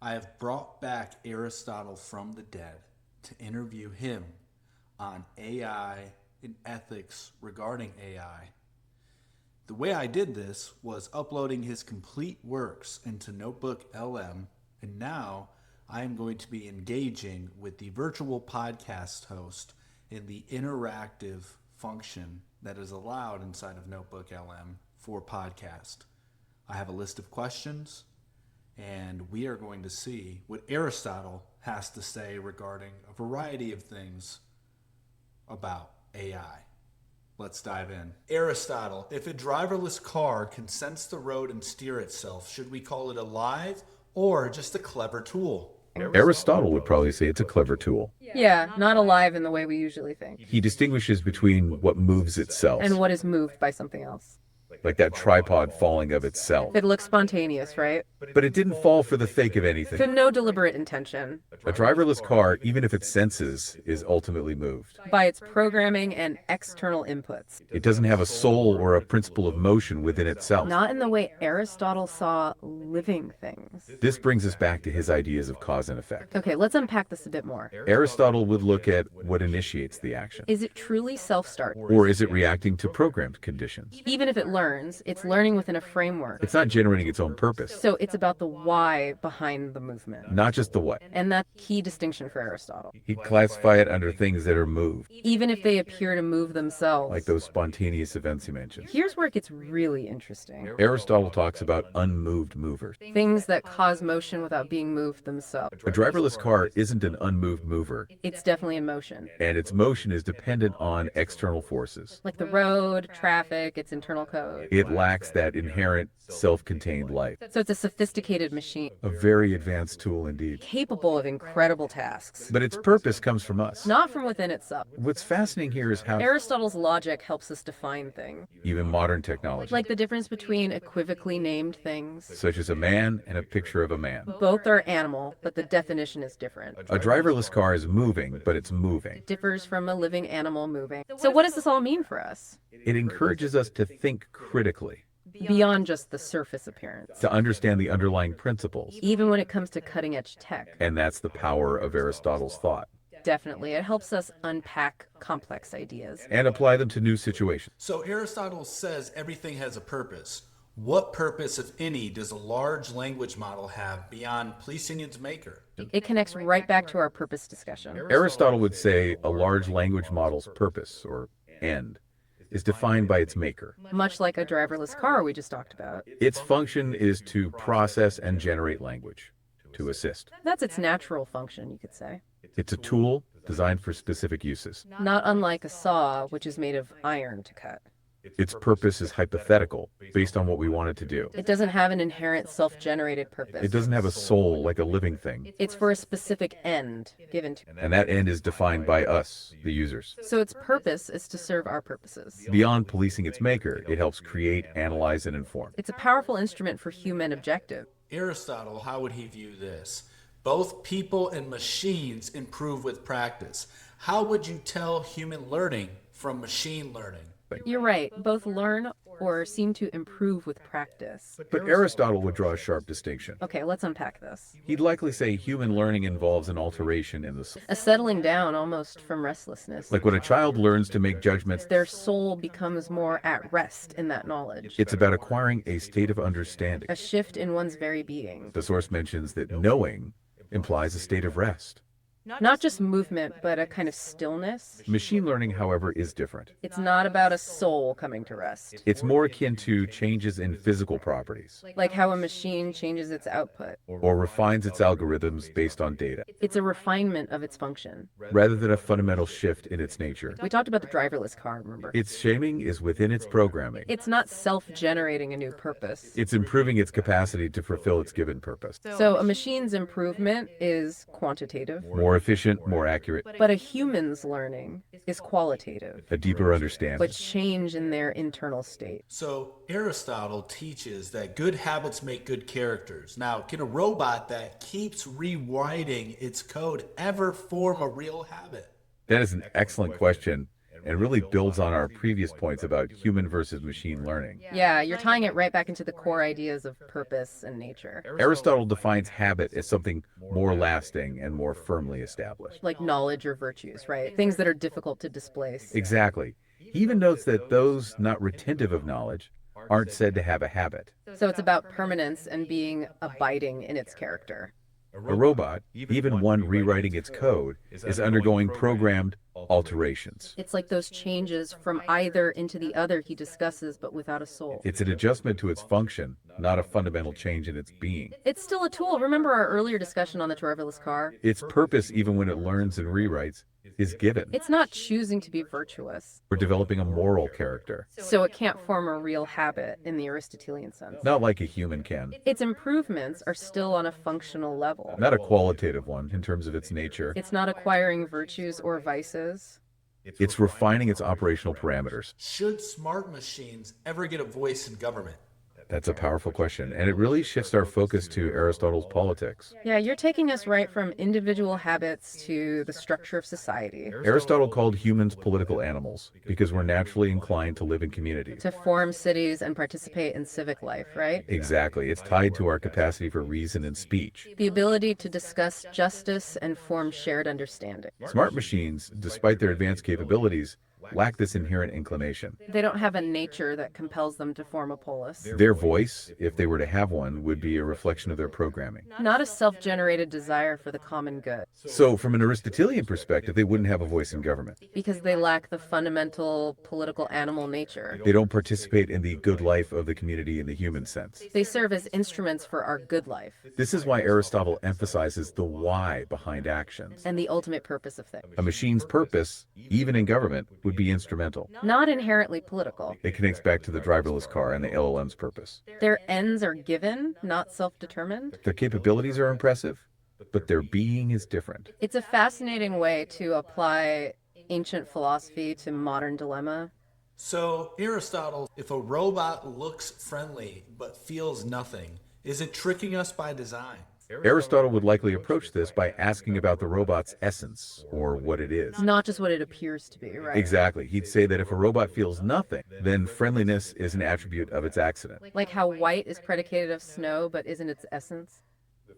I have brought back Aristotle from the dead to interview him on AI and ethics regarding AI. The way I did this was uploading his complete works into Notebook LM, and now I am going to be engaging with the virtual podcast host in the interactive function that is allowed inside of Notebook LM for podcast. I have a list of questions, and we are going to see what Aristotle has to say regarding a variety of things about AI. Let's dive in. Aristotle, if a driverless car can sense the road and steer itself, should we call it alive or just a clever tool? Aristotle would probably say it's a clever tool. Yeah, not alive in the way we usually think. He distinguishes between what moves itself, And what is moved by something else. like that tripod falling of itself. It looks spontaneous, right? But it didn't fall for the fake of anything. For no deliberate intention. A driverless car, even if it senses, is ultimately moved. By its programming and external inputs. It doesn't have a soul or a principle of motion within itself. Not in the way Aristotle saw living things. This brings us back to his ideas of cause and effect. Okay, let's unpack this a bit more. Aristotle would look at what initiates the action. Is it truly self-start? Or is it reacting to programmed conditions? Even if it learns, it's learning within a framework. It's not generating its own purpose, So it's about the why behind the movement. not just the what. And that key distinction for Aristotle. He'd classify it under things that are moved, Even if they appear to move themselves. like those spontaneous events he mentioned. Here's where it gets really interesting. Aristotle talks about unmoved movers. Things that cause motion without being moved themselves. A driverless car isn't an unmoved mover, It's definitely in motion. and its motion is dependent on external forces. Like the road, traffic, its internal code. It lacks that inherent self-contained life. So it's a sophisticated machine, A very advanced tool indeed. capable of incredible tasks. But its purpose comes from us. Not from within itself. What's fascinating here is how Aristotle's logic helps us define things. even modern technology, Like the difference between equivocally named things. such as a man and a picture of a man. Both are animal, but the definition is different. A driverless car is moving, but it's moving. Differs from a living animal moving. So what does this all mean for us? It encourages us to think critically, Beyond just the surface appearance. to understand the underlying principles. Even when it comes to cutting edge tech. And that's the power of Aristotle's thought. Definitely. It helps us unpack complex ideas. And apply them to new situations. So Aristotle says everything has a purpose. What purpose, if any, does a large language model have beyond pleasing its maker? It connects right back to our purpose discussion. Aristotle would say a large language model's purpose, or end, is defined by its maker. Much like a driverless car we just talked about. Its function is to process and generate language, to assist. That's its natural function, you could say. It's a tool designed for specific uses. Not unlike a saw, which is made of iron to cut. Its purpose is hypothetical, based on what we want it to do. It doesn't have an inherent self-generated purpose. It doesn't have a soul like a living thing, It's for a specific end given to it. and that end is defined by us, the users. So its purpose is to serve our purposes. Beyond policing its maker, it helps create, analyze, and inform. It's a powerful instrument for human objective. Aristotle, how would he view this? Both people and machines improve with practice. How would you tell human learning from machine learning? You're right. Both learn or seem to improve with practice. But Aristotle would draw a sharp distinction. Okay, let's unpack this. He'd likely say human learning involves an alteration in the soul. A settling down almost from restlessness. Like when a child learns to make judgments, Their soul becomes more at rest in that knowledge. it's about acquiring a state of understanding. A shift in one's very being. The source mentions that knowing implies a state of rest. Not just movement, but a kind of stillness. Machine learning, however, is different. It's not about a soul coming to rest. It's more akin to changes in physical properties, Like how a machine changes its output. or refines its algorithms based on data, It's a refinement of its function. rather than a fundamental shift in its nature. We talked about the driverless car, remember? Its shaming is within its programming. It's not self-generating a new purpose. It's improving its capacity to fulfill its given purpose. So a machine's improvement is quantitative, More efficient, more accurate, but a human's learning is qualitative, a deeper understanding. but change in their internal state. So Aristotle teaches that good habits make good characters. Now, can a robot that keeps rewriting its code ever form a real habit? That is an excellent question. and really builds on our previous points about human versus machine learning. Yeah, you're tying it right back into the core ideas of purpose and nature, Aristotle defines habit as something more lasting and more firmly established. like knowledge or virtues, right? Things that are difficult to displace. Exactly. He even notes that those not retentive of knowledge aren't said to have a habit. So it's about permanence and being abiding in its character. A robot, even one rewriting its code, is undergoing programmed alterations. It's like those changes from either into the other he discusses, but without a soul. It's an adjustment to its function, not a fundamental change in its being. It's still a tool. Remember our earlier discussion on the driverless car? Its purpose, even when it learns and rewrites, is given. It's not choosing to be virtuous. We're developing a moral character, So it can't form a real habit in the Aristotelian sense. not like a human can, Its improvements are still on a functional level. not a qualitative one in terms of its nature. It's not acquiring virtues or vices. It's refining its operational parameters. Should smart machines ever get a voice in government? That's a powerful question, and it really shifts our focus to Aristotle's politics. Yeah, you're taking us right from individual habits to the structure of society, Aristotle called humans political animals because we're naturally inclined to live in communities. to form cities and participate in civic life, right? Exactly. It's tied to our capacity for reason and speech. The ability to discuss justice and form shared understanding. Smart machines, despite their advanced capabilities, lack this inherent inclination. They don't have a nature that compels them to form a polis. Their voice, if they were to have one, would be a reflection of their programming. Not a self-generated desire for the common good, So, from an Aristotelian perspective, they wouldn't have a voice in government. because they lack the fundamental political animal nature. They don't participate in the good life of the community in the human sense. They serve as instruments for our good life This is why Aristotle emphasizes the why behind actions. and the ultimate purpose of things. A machine's purpose, even in government, would be instrumental. Not inherently political. It connects back to the driverless car and the LLM's purpose. Their ends are given, not self-determined. Their capabilities are impressive, but their being is different. It's a fascinating way to apply ancient philosophy to modern dilemma. So, Aristotle, if a robot looks friendly but feels nothing, is it tricking us by design? Aristotle would likely approach this by asking about the robot's essence, or what it is. Not just what it appears to be, right? Exactly. He'd say that if a robot feels nothing, then friendliness is an attribute of its accident. Like how white is predicated of snow but isn't its essence.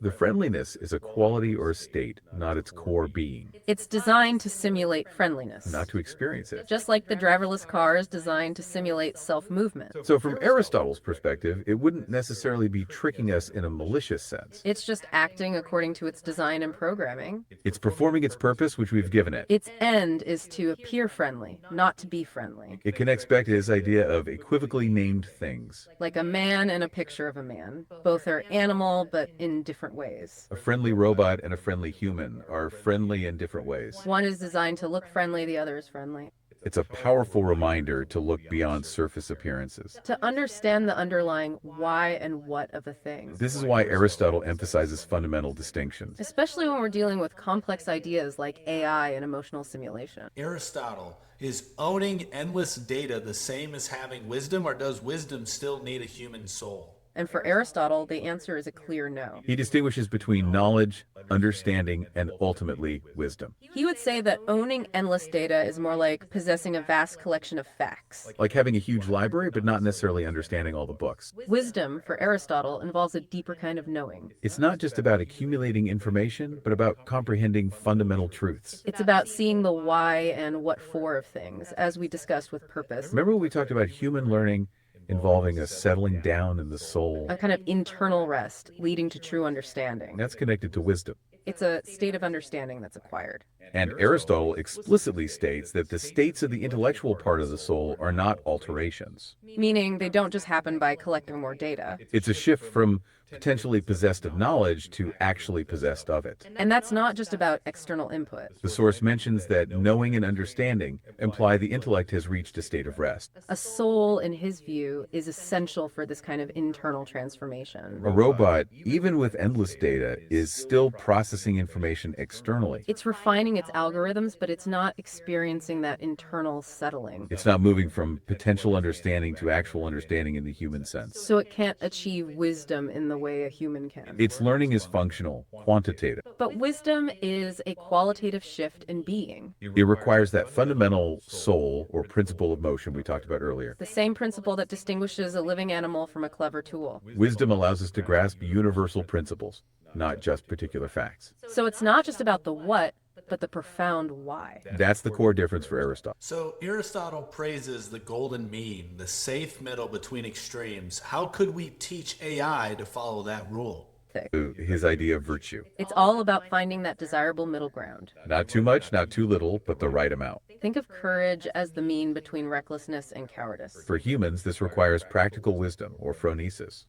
The friendliness is a quality or a state, not its core being, It's designed to simulate friendliness. not to experience it. Just like the driverless car is designed to simulate self-movement. So from Aristotle's perspective, it wouldn't necessarily be tricking us in a malicious sense. It's just acting according to its design and programming. It's performing its purpose, which we've given it. Its end is to appear friendly, not to be friendly. It connects back to his idea of equivocally named things. Like a man and a picture of a man. Both are animal, but in different ways. A friendly robot and a friendly human are friendly in different ways. One is designed to look friendly, the other is friendly. It's a powerful reminder to look beyond surface appearances. To understand the underlying why and what of a thing. This is why Aristotle emphasizes fundamental distinctions. Especially when we're dealing with complex ideas like AI and emotional simulation. Aristotle, is owning endless data the same as having wisdom, or does wisdom still need a human soul? And for Aristotle, the answer is a clear no. He distinguishes between knowledge, understanding, and ultimately wisdom. He would say that owning endless data is more like possessing a vast collection of facts. Like having a huge library, but not necessarily understanding all the books. Wisdom, for Aristotle, involves a deeper kind of knowing. It's not just about accumulating information, but about comprehending fundamental truths. It's about seeing the why and what for of things, as we discussed with purpose. Remember when we talked about human learning involving a settling down in the soul? A kind of internal rest leading to true understanding. That's connected to wisdom. It's a state of understanding that's acquired. And Aristotle explicitly states that the states of the intellectual part of the soul are not alterations. Meaning they don't just happen by collecting more data. It's a shift from potentially possessed of knowledge to actually possessed of it. And that's not just about external input. The source mentions that knowing and understanding imply the intellect has reached a state of rest. A soul, in his view, is essential for this kind of internal transformation. A robot, even with endless data, is still processing information externally. It's refining its algorithms, but it's not experiencing that internal settling. It's not moving from potential understanding to actual understanding in the human sense. So it can't achieve wisdom in the way a human can. Its learning is functional, quantitative. But wisdom is a qualitative shift in being, It requires that fundamental soul or principle of motion we talked about earlier. the same principle that distinguishes a living animal from a clever tool. Wisdom allows us to grasp universal principles, not just particular facts. So it's not just about the what, but the profound why. That's the core difference for Aristotle. So Aristotle praises the golden mean, the safe middle between extremes. How could we teach AI to follow that rule? His idea of virtue. It's all about finding that desirable middle ground. Not too much, not too little, but the right amount. Think of courage as the mean between recklessness and cowardice. For humans, this requires practical wisdom, or phronesis,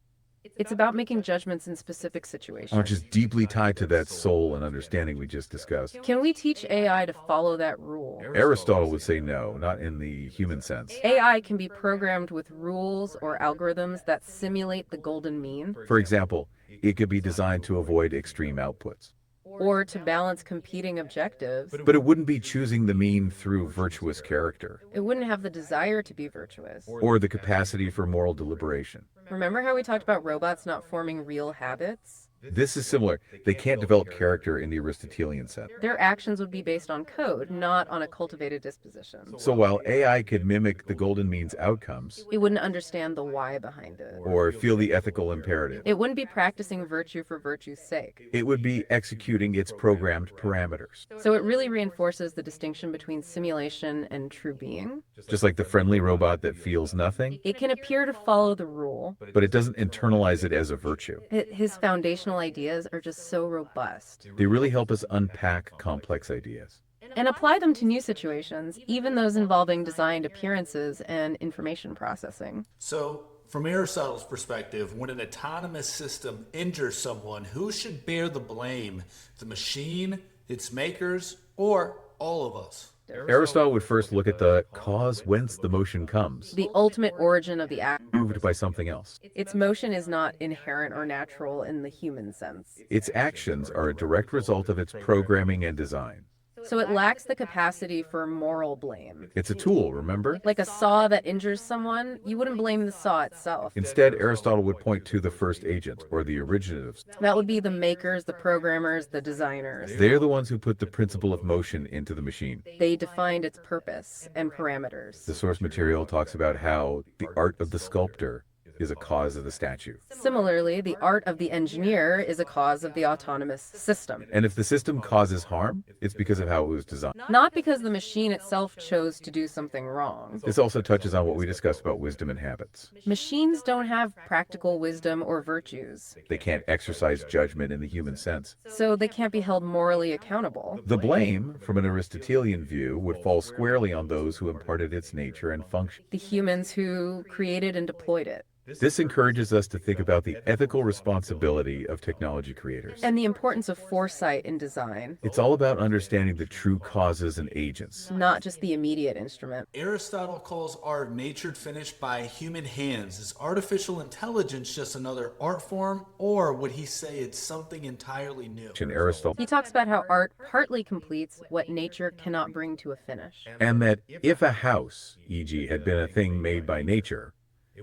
It's about making judgments in specific situations. which is deeply tied to that soul and understanding we just discussed. Can we teach AI to follow that rule? Aristotle would say no, not in the human sense. AI can be programmed with rules or algorithms that simulate the golden mean, For example, it could be designed to avoid extreme outputs. or to balance competing objectives. But it wouldn't be choosing the mean through virtuous character, It wouldn't have the desire to be virtuous. or the capacity for moral deliberation. Remember how we talked about robots not forming real habits? This is similar. They can't develop character in the Aristotelian sense. Their actions would be based on code, not on a cultivated disposition. So while AI could mimic the golden mean's outcomes, It wouldn't understand the why behind it. or feel the ethical imperative, It wouldn't be practicing virtue for virtue's sake. it would be executing its programmed parameters. So it really reinforces the distinction between simulation and true being. Just like the friendly robot that feels nothing, It can appear to follow the rule. but it doesn't internalize it as a virtue. His foundational ideas are just so robust. They really help us unpack complex ideas. And apply them to new situations, even those involving designed appearances and information processing. So, from Aristotle's perspective, when an autonomous system injures someone, who should bear the blame? The machine, its makers, or all of us? Aristotle would first look at the cause whence the motion comes, The ultimate origin of the act. moved by something else. Its motion is not inherent or natural in the human sense. Its actions are a direct result of its programming and design. So it lacks the capacity for moral blame. It's a tool, remember? Like a saw that injures someone, you wouldn't blame the saw itself. Instead, Aristotle would point to the first agent, or the originatives. That would be the makers, the programmers, the designers. They're the ones who put the principle of motion into the machine. They defined its purpose and parameters. The source material talks about how the art of the sculptor is a cause of the statue. Similarly, the art of the engineer is a cause of the autonomous system. And if the system causes harm, it's because of how it was designed. Not because the machine itself chose to do something wrong. This also touches on what we discussed about wisdom and habits. Machines don't have practical wisdom or virtues, They can't exercise judgment in the human sense. so they can't be held morally accountable. The blame, from an Aristotelian view, would fall squarely on those who imparted its nature and function. The humans who created and deployed it. This encourages us to think about the ethical responsibility of technology creators. And the importance of foresight in design, It's all about understanding the true causes and agents. not just the immediate instrument. Aristotle calls art natured finished by human hands. Is artificial intelligence just another art form, or would he say it's something entirely new? In Aristotle, He talks about how art partly completes what nature cannot bring to a finish. and that if a house, e.g., had been a thing made by nature,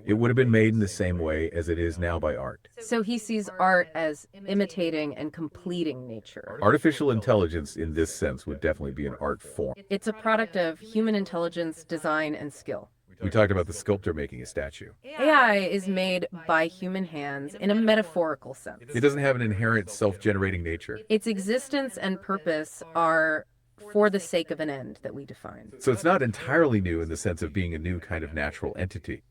it would have been made in the same way as it is now by art. So he sees art as imitating and completing nature. Artificial intelligence in this sense would definitely be an art form. It's a product of human intelligence, design, and skill. We talked about the sculptor making a statue. AI is made by human hands in a metaphorical sense. It doesn't have an inherent self-generating nature. Its existence and purpose are for the sake of an end that we define. So it's not entirely new in the sense of being a new kind of natural entity.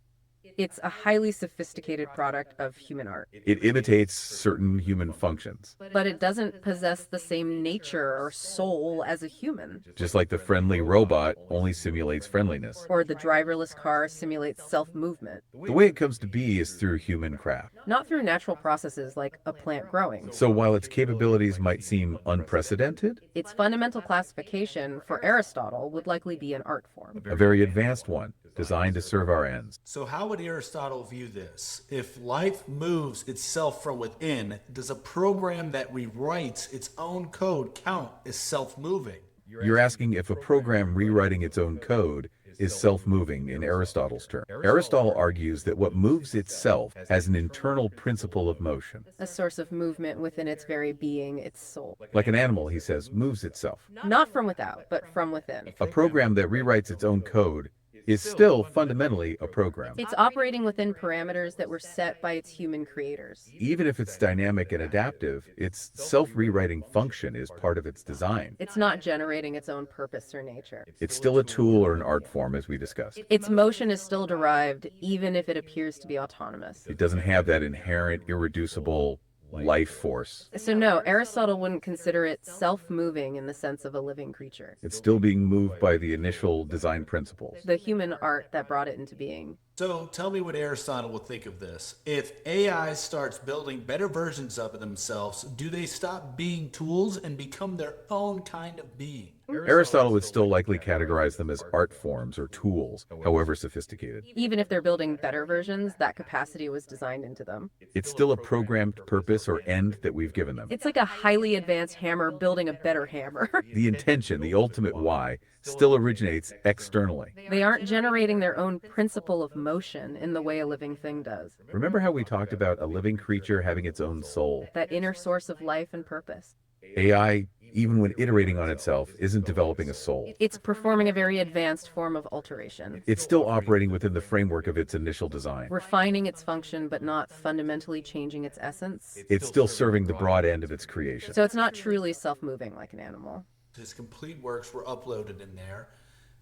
It's a highly sophisticated product of human art, It imitates certain human functions, but it doesn't possess the same nature or soul as a human. just like the friendly robot only simulates friendliness. Or the driverless car simulates self-movement, The way it comes to be is through human craft. not through natural processes like a plant growing. So while its capabilities might seem unprecedented, Its fundamental classification for Aristotle would likely be an art form. a very advanced one, designed to serve our ends. So, how would Aristotle view this? If life moves itself from within, does a program that rewrites its own code count as self moving? You're asking if a program rewriting its own code is self-moving in Aristotle's term. Aristotle argues that what moves itself has an internal principle of motion. A source of movement within its very being, its soul. Like an animal, he says, moves itself. Not from without, but from within. A program that rewrites its own code is still fundamentally a program. It's operating within parameters that were set by its human creators. Even if it's dynamic and adaptive, its self-rewriting function is part of its design. It's not generating its own purpose or nature. It's still a tool or an art form, as we discussed. Its motion is still derived, even if it appears to be autonomous. It doesn't have that inherent, irreducible life force. So no, Aristotle wouldn't consider it self-moving in the sense of a living creature. It's still being moved by the initial design principles. The human art that brought it into being. So tell me what Aristotle will think of this. If AI starts building better versions of themselves, do they stop being tools and become their own kind of being? Aristotle would still likely categorize them as art forms or tools, however sophisticated. Even if they're building better versions, that capacity was designed into them. It's still a programmed purpose or end that we've given them. It's like a highly advanced hammer building a better hammer. The intention, the ultimate why, still originates externally. They aren't generating their own principle of motion in the way a living thing does. Remember how we talked about a living creature having its own soul? That inner source of life and purpose. AI, even when iterating on itself, isn't developing a soul. It's performing a very advanced form of alteration. It's still operating within the framework of its initial design. Refining its function, but not fundamentally changing its essence. It's still serving the broad end of its creation. So it's not truly self-moving like an animal. His complete works were uploaded in there.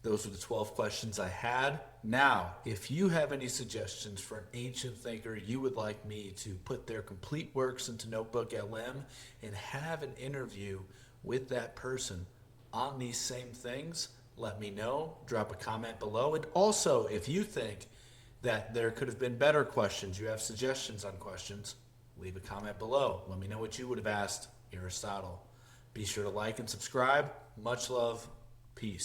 Those were the 12 questions I had. Now, if you have any suggestions for an ancient thinker you would like me to put their complete works into Notebook LM and have an interview with that person on these same things, let me know. Drop a comment below. And also, if you think that there could have been better questions, you have suggestions on questions, leave a comment below. Let me know what you would have asked Aristotle. Be sure to like and subscribe. Much love. Peace.